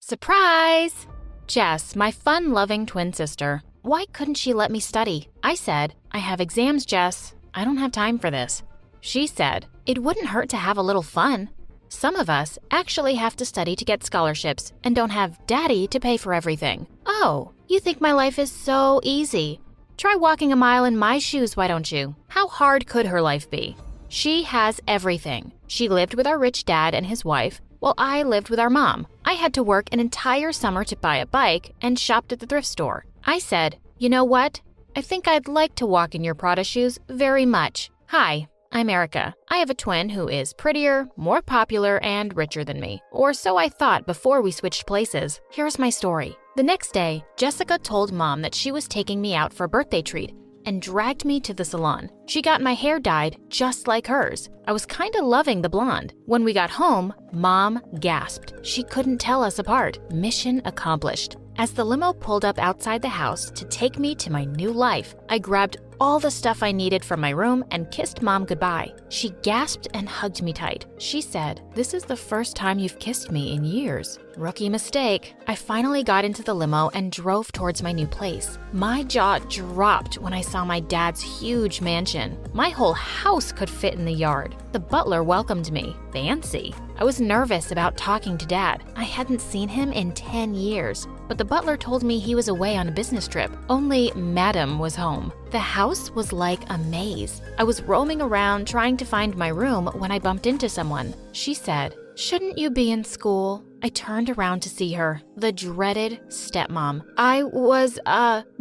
Surprise! Jess, my fun-loving twin sister. Why couldn't she let me study? I said, I have exams, Jess. I don't have time for this. She said, it wouldn't hurt to have a little fun. Some of us actually have to study to get scholarships and don't have daddy to pay for everything. Oh, you think my life is so easy? Try walking a mile in my shoes, why don't you? How hard could her life be? She has everything. She lived with our rich dad and his wife, while I lived with our mom. I had to work an entire summer to buy a bike and shopped at the thrift store. I said, you know what? I think I'd like to walk in your Prada shoes very much. Hi, I'm Erica. I have a twin who is prettier, more popular, and richer than me. Or so I thought before we switched places. Here's my story. The next day, Jessica told Mom that she was taking me out for a birthday treat and dragged me to the salon. She got my hair dyed just like hers. I was kinda loving the blonde. When we got home, Mom gasped. She couldn't tell us apart. Mission accomplished. As the limo pulled up outside the house to take me to my new life, I grabbed all the stuff I needed from my room and kissed Mom goodbye. She gasped and hugged me tight. She said, this is the first time you've kissed me in years. Rookie mistake. I finally got into the limo and drove towards my new place. My jaw dropped when I saw my dad's huge mansion. My whole house could fit in the yard. The butler welcomed me. Fancy. I was nervous about talking to Dad. I hadn't seen him in 10 years. But the butler told me he was away on a business trip. Only Madam was home. The house was like a maze. I was roaming around trying to find my room when I bumped into someone. She said, shouldn't you be in school? I turned around to see her, the dreaded stepmom.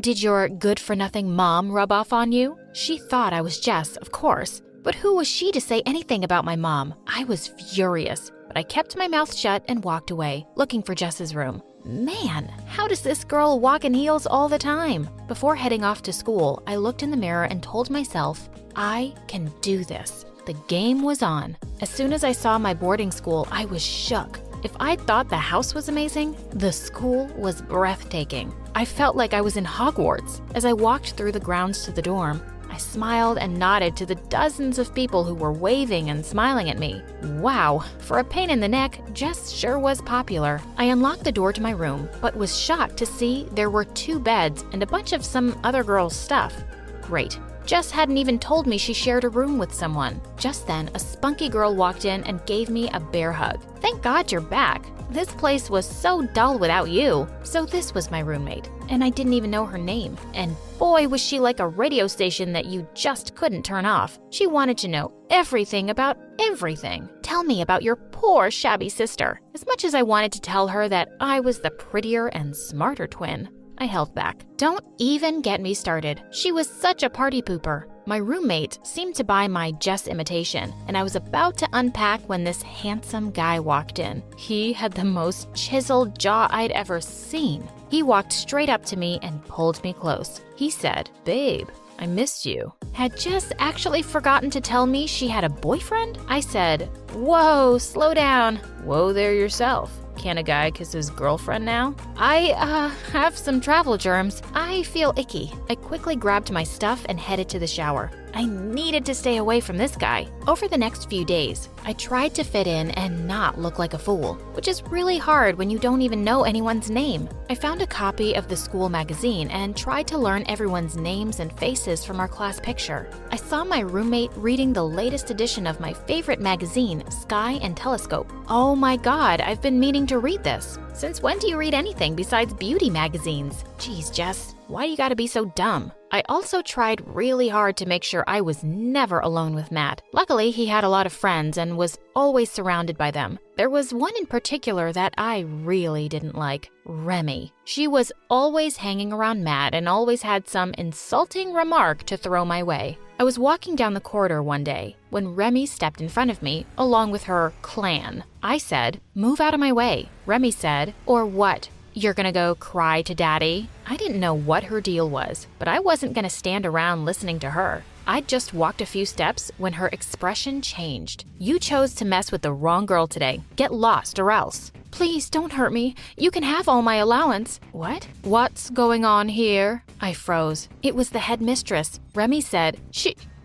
Did your good-for-nothing mom rub off on you? She thought I was Jess, of course. But who was she to say anything about my mom? I was furious, but I kept my mouth shut and walked away, looking for Jess's room. Man, how does this girl walk in heels all the time? Before heading off to school, I looked in the mirror and told myself, I can do this. The game was on. As soon as I saw my boarding school, I was shook. If I thought the house was amazing, the school was breathtaking. I felt like I was in Hogwarts. As I walked through the grounds to the dorm, I smiled and nodded to the dozens of people who were waving and smiling at me. Wow, for a pain in the neck, Jess sure was popular. I unlocked the door to my room, but was shocked to see there were 2 beds and a bunch of some other girl's stuff. Great. Jess hadn't even told me she shared a room with someone. Just then, a spunky girl walked in and gave me a bear hug. Thank God you're back. This place was so dull without you. So this was my roommate, and I didn't even know her name. And boy, was she like a radio station that you just couldn't turn off. She wanted to know everything about everything. Tell me about your poor, shabby sister. As much as I wanted to tell her that I was the prettier and smarter twin, I held back. Don't even get me started. She was such a party pooper. My roommate seemed to buy my Jess imitation, and I was about to unpack when this handsome guy walked in. He had the most chiseled jaw I'd ever seen. He walked straight up to me and pulled me close. He said, babe, I missed you. Had Jess actually forgotten to tell me she had a boyfriend? I said, whoa, slow down. Whoa there yourself. Can a guy kiss his girlfriend now? I have some travel germs. I feel icky. I quickly grabbed my stuff and headed to the shower. I needed to stay away from this guy. Over the next few days, I tried to fit in and not look like a fool, which is really hard when you don't even know anyone's name. I found a copy of the school magazine and tried to learn everyone's names and faces from our class picture. I saw my roommate reading the latest edition of my favorite magazine, Sky and Telescope. Oh my God, I've been meaning to read this. Since when do you read anything besides beauty magazines? Geez, Jess, why do you gotta be so dumb? I also tried really hard to make sure I was never alone with Matt. Luckily, he had a lot of friends and was always surrounded by them. There was one in particular that I really didn't like, Remy. She was always hanging around Matt and always had some insulting remark to throw my way. I was walking down the corridor one day when Remy stepped in front of me along with her clan. I said, move out of my way. Remy said, or what? You're gonna go cry to daddy? I didn't know what her deal was, but I wasn't gonna stand around listening to her. I'd just walked a few steps when her expression changed. You chose to mess with the wrong girl today. Get lost or else. Please don't hurt me. You can have all my allowance. What? What's going on here? I froze. It was the headmistress. Remy said,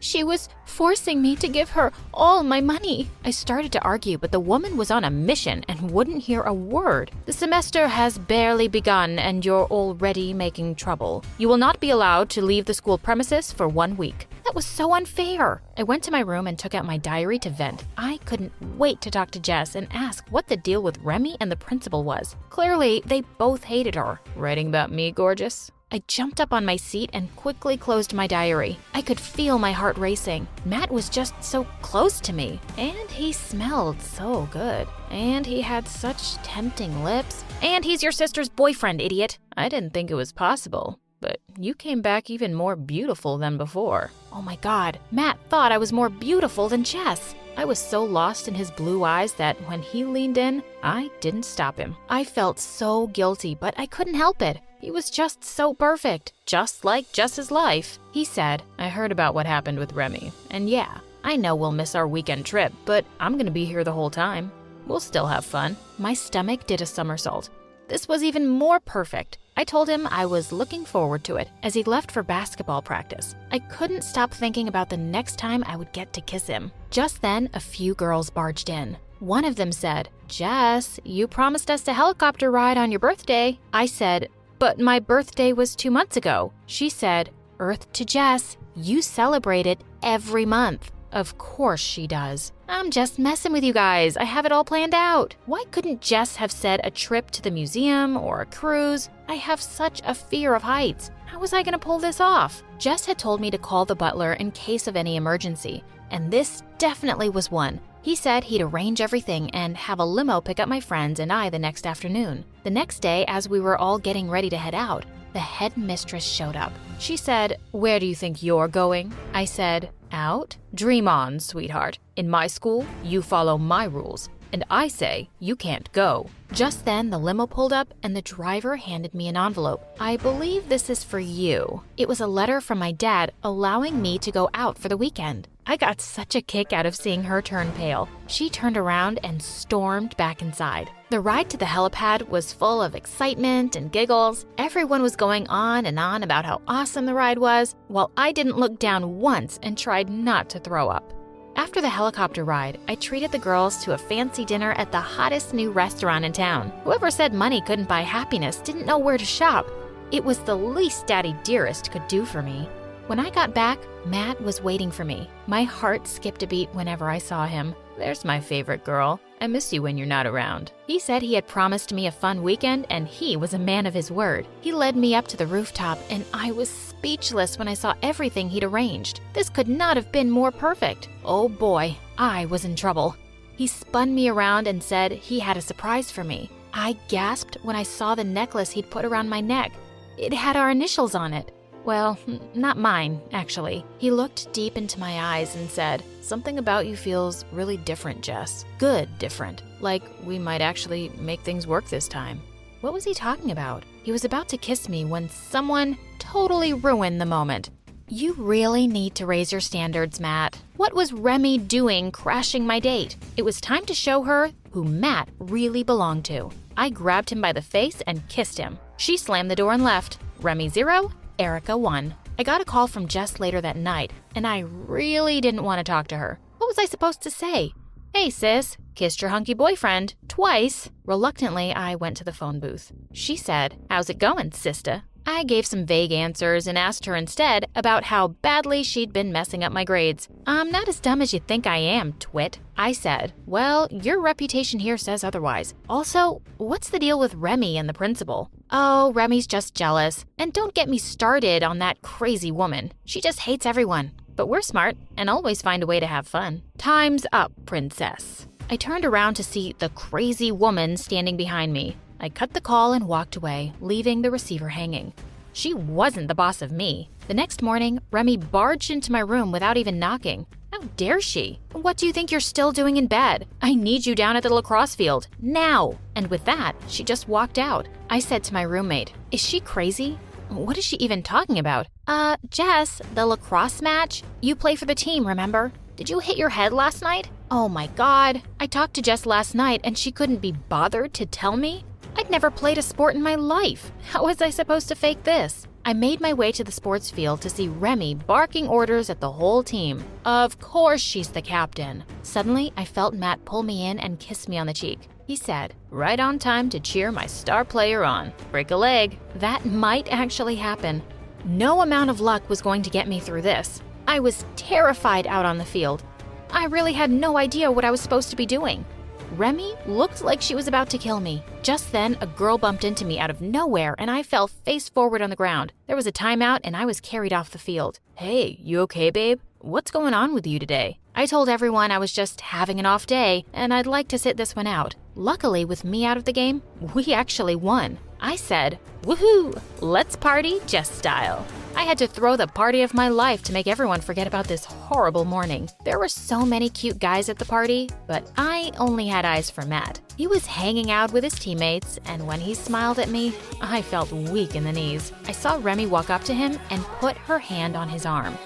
She was forcing me to give her all my money. I started to argue, but the woman was on a mission and wouldn't hear a word. The semester has barely begun and you're already making trouble. You will not be allowed to leave the school premises for 1 week. That was so unfair. I went to my room and took out my diary to vent. I couldn't wait to talk to Jess and ask what the deal with Remy and the principal was. Clearly, they both hated her. Writing about me, gorgeous? I jumped up on my seat and quickly closed my diary. I could feel my heart racing. Matt was just so close to me. And he smelled so good. And he had such tempting lips. And he's your sister's boyfriend, idiot. I didn't think it was possible. But you came back even more beautiful than before. Oh my God, Matt thought I was more beautiful than Jess. I was so lost in his blue eyes that when he leaned in, I didn't stop him. I felt so guilty, but I couldn't help it. He was just so perfect, just like Jess's life. He said, I heard about what happened with Remy, and yeah, I know we'll miss our weekend trip, but I'm gonna be here the whole time. We'll still have fun. My stomach did a somersault. This was even more perfect. I told him I was looking forward to it as he left for basketball practice. I couldn't stop thinking about the next time I would get to kiss him. Just then, a few girls barged in. One of them said, Jess, you promised us a helicopter ride on your birthday. I said, but my birthday was 2 months ago. She said, Earth to Jess, you celebrate it every month. Of course she does. I'm just messing with you guys. I have it all planned out. Why couldn't Jess have said a trip to the museum or a cruise? I have such a fear of heights. How was I gonna pull this off? Jess had told me to call the butler in case of any emergency, and this definitely was one. He said he'd arrange everything and have a limo pick up my friends and I the next afternoon. The next day, as we were all getting ready to head out, the headmistress showed up. She said, Where do you think you're going? I said, Out? Dream on, sweetheart. In my school, you follow my rules. And I say, you can't go. Just then, the limo pulled up and the driver handed me an envelope. I believe this is for you. It was a letter from my dad allowing me to go out for the weekend. I got such a kick out of seeing her turn pale. She turned around and stormed back inside. The ride to the helipad was full of excitement and giggles. Everyone was going on and on about how awesome the ride was, while I didn't look down once and tried not to throw up. After the helicopter ride, I treated the girls to a fancy dinner at the hottest new restaurant in town. Whoever said money couldn't buy happiness didn't know where to shop. It was the least Daddy Dearest could do for me. When I got back, Matt was waiting for me. My heart skipped a beat whenever I saw him. There's my favorite girl. I miss you when you're not around. He said he had promised me a fun weekend and he was a man of his word. He led me up to the rooftop and I was speechless when I saw everything he'd arranged. This could not have been more perfect. Oh boy, I was in trouble. He spun me around and said he had a surprise for me. I gasped when I saw the necklace he'd put around my neck. It had our initials on it. Well, not mine, actually. He looked deep into my eyes and said, Something about you feels really different, Jess. Good different. Like we might actually make things work this time. What was he talking about? He was about to kiss me when someone totally ruined the moment. You really need to raise your standards, Matt. What was Remy doing crashing my date? It was time to show her who Matt really belonged to. I grabbed him by the face and kissed him. She slammed the door and left. Remy 0, Erica 1. I got a call from Jess later that night, and I really didn't want to talk to her. What was I supposed to say? Hey sis, kissed your hunky boyfriend twice. Reluctantly, I went to the phone booth. She said, How's it going, sister? I gave some vague answers and asked her instead about how badly she'd been messing up my grades. I'm not as dumb as you think I am, twit. I said, Well, your reputation here says otherwise. Also, what's the deal with Remy and the principal? Oh, Remy's just jealous. And don't get me started on that crazy woman. She just hates everyone. But we're smart and always find a way to have fun. Time's up, princess. I turned around to see the crazy woman standing behind me. I cut the call and walked away, leaving the receiver hanging. She wasn't the boss of me. The next morning, Remy barged into my room without even knocking. How dare she? What do you think you're still doing in bed? I need you down at the lacrosse field, now! And with that, she just walked out. I said to my roommate, Is she crazy? What is she even talking about? Jess, the lacrosse match? You play for the team, remember? Did you hit your head last night? Oh my God. I talked to Jess last night and she couldn't be bothered to tell me? I'd never played a sport in my life. How was I supposed to fake this? I made my way to the sports field to see Remy barking orders at the whole team. Of course she's the captain. Suddenly, I felt Matt pull me in and kiss me on the cheek. He said, "Right on time to cheer my star player on. Break a leg." That might actually happen. No amount of luck was going to get me through this. I was terrified out on the field. I really had no idea what I was supposed to be doing. Remy looked like she was about to kill me. Just then, a girl bumped into me out of nowhere and I fell face forward on the ground. There was a timeout and I was carried off the field. "Hey, you okay, babe? What's going on with you today?" I told everyone I was just having an off day and I'd like to sit this one out. Luckily, with me out of the game, we actually won. I said, "Woohoo! Let's party Jess style." I had to throw the party of my life to make everyone forget about this horrible morning. There were so many cute guys at the party, but I only had eyes for Matt. He was hanging out with his teammates, and when he smiled at me, I felt weak in the knees. I saw Remy walk up to him and put her hand on his arm.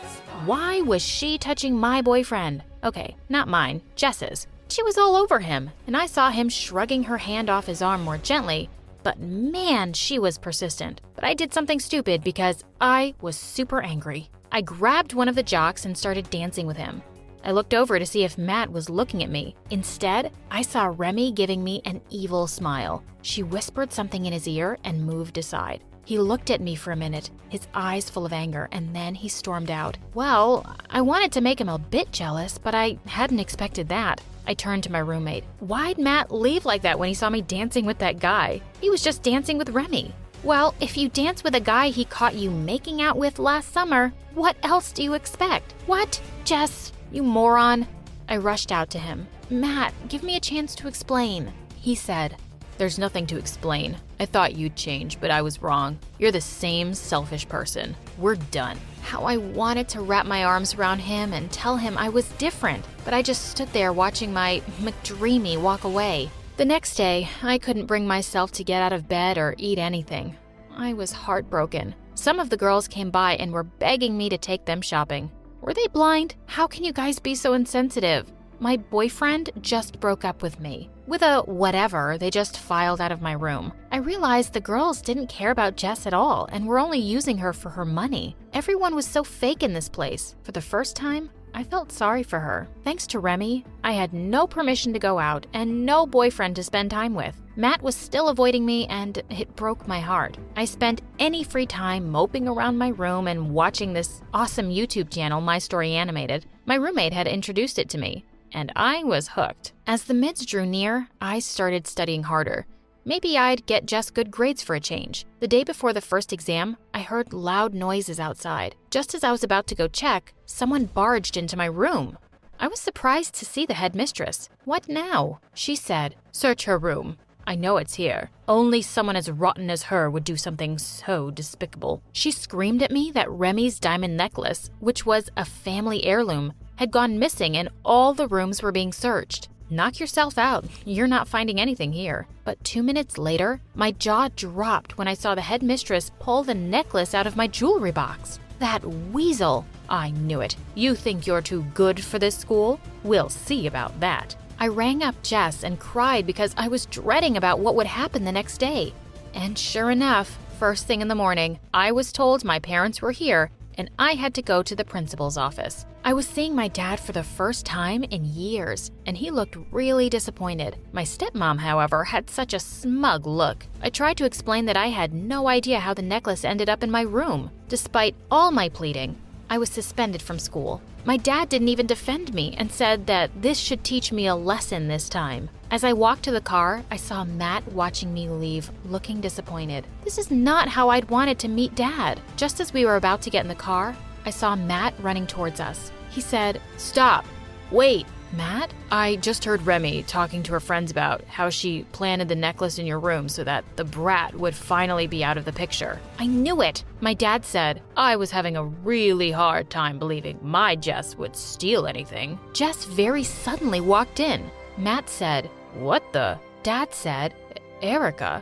Why was she touching my boyfriend? Okay, not mine, Jess's. She was all over him, and I saw him shrugging her hand off his arm more gently. But man, she was persistent. But I did something stupid because I was super angry. I grabbed one of the jocks and started dancing with him. I looked over to see if Matt was looking at me. Instead, I saw Remy giving me an evil smile. She whispered something in his ear and moved aside. He looked at me for a minute, his eyes full of anger, and then he stormed out. Well, I wanted to make him a bit jealous, but I hadn't expected that. I turned to my roommate. Why'd Matt leave like that when he saw me dancing with that guy? He was just dancing with Remy. Well, if you dance with a guy he caught you making out with last summer, what else do you expect? What? Jess, you moron. I rushed out to him. Matt, give me a chance to explain. He said, "There's nothing to explain. I thought you'd change, but I was wrong. You're the same selfish person. We're done." How I wanted to wrap my arms around him and tell him I was different, but I just stood there watching my McDreamy walk away. The next day, I couldn't bring myself to get out of bed or eat anything. I was heartbroken. Some of the girls came by and were begging me to take them shopping. Were they blind? How can you guys be so insensitive? My boyfriend just broke up with me. With a whatever, they just filed out of my room. I realized the girls didn't care about Jess at all and were only using her for her money. Everyone was so fake in this place. For the first time, I felt sorry for her. Thanks to Remy, I had no permission to go out and no boyfriend to spend time with. Matt was still avoiding me and it broke my heart. I spent any free time moping around my room and watching this awesome YouTube channel, My Story Animated. My roommate had introduced it to me, and I was hooked. As the mids drew near, I started studying harder. Maybe I'd get just good grades for a change. The day before the first exam, I heard loud noises outside. Just as I was about to go check, someone barged into my room. I was surprised to see the headmistress. "What now?" She said, "Search her room. I know it's here. Only someone as rotten as her would do something so despicable." She screamed at me that Remy's diamond necklace, which was a family heirloom, had gone missing and all the rooms were being searched. Knock yourself out. You're not finding anything here. But 2 minutes later, my jaw dropped when I saw the headmistress pull the necklace out of my jewelry box. That weasel. I knew it. You think you're too good for this school? We'll see about that. I rang up Jess and cried because I was dreading about what would happen the next day. And sure enough, first thing in the morning, I was told my parents were here and I had to go to the principal's office. I was seeing my dad for the first time in years, and he looked really disappointed. My stepmom, however, had such a smug look. I tried to explain that I had no idea how the necklace ended up in my room. Despite all my pleading, I was suspended from school. My dad didn't even defend me and said that this should teach me a lesson this time. As I walked to the car, I saw Matt watching me leave, looking disappointed. This is not how I'd wanted to meet Dad. Just as we were about to get in the car, I saw Matt running towards us. He said, "Stop. Wait." "Matt? I just heard Remy talking to her friends about how she planted the necklace in your room so that the brat would finally be out of the picture." I knew it. My dad said, "I was having a really hard time believing my Jess would steal anything." Jess very suddenly walked in. Matt said, "What the?" Dad said, "Erica,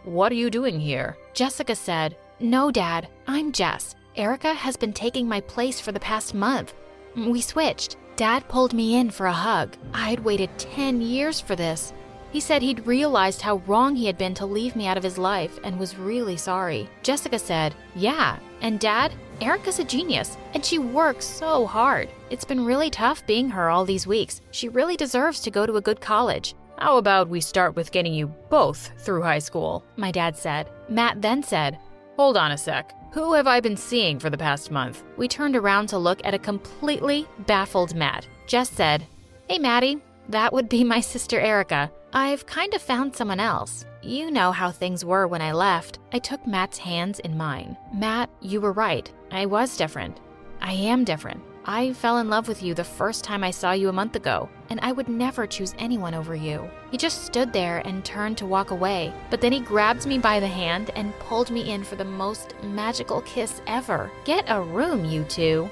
what are you doing here?" Jessica said, "No, Dad, I'm Jess. Erica has been taking my place for the past month. We switched." Dad pulled me in for a hug. I'd waited 10 years for this. He said he'd realized how wrong he had been to leave me out of his life and was really sorry. Jessica said, "Yeah, and Dad? Erica's a genius, and she works so hard. It's been really tough being her all these weeks. She really deserves to go to a good college." "How about we start with getting you both through high school?" my dad said. Matt then said, "Hold on a sec. Who have I been seeing for the past month?" We turned around to look at a completely baffled Matt. Jess said, "Hey, Maddie, that would be my sister Erica. I've kind of found someone else. You know how things were when I left." I took Matt's hands in mine. "Matt, you were right. I was different. I am different. I fell in love with you the first time I saw you a month ago, and I would never choose anyone over you." He just stood there and turned to walk away, but then he grabbed me by the hand and pulled me in for the most magical kiss ever. "Get a room, you two."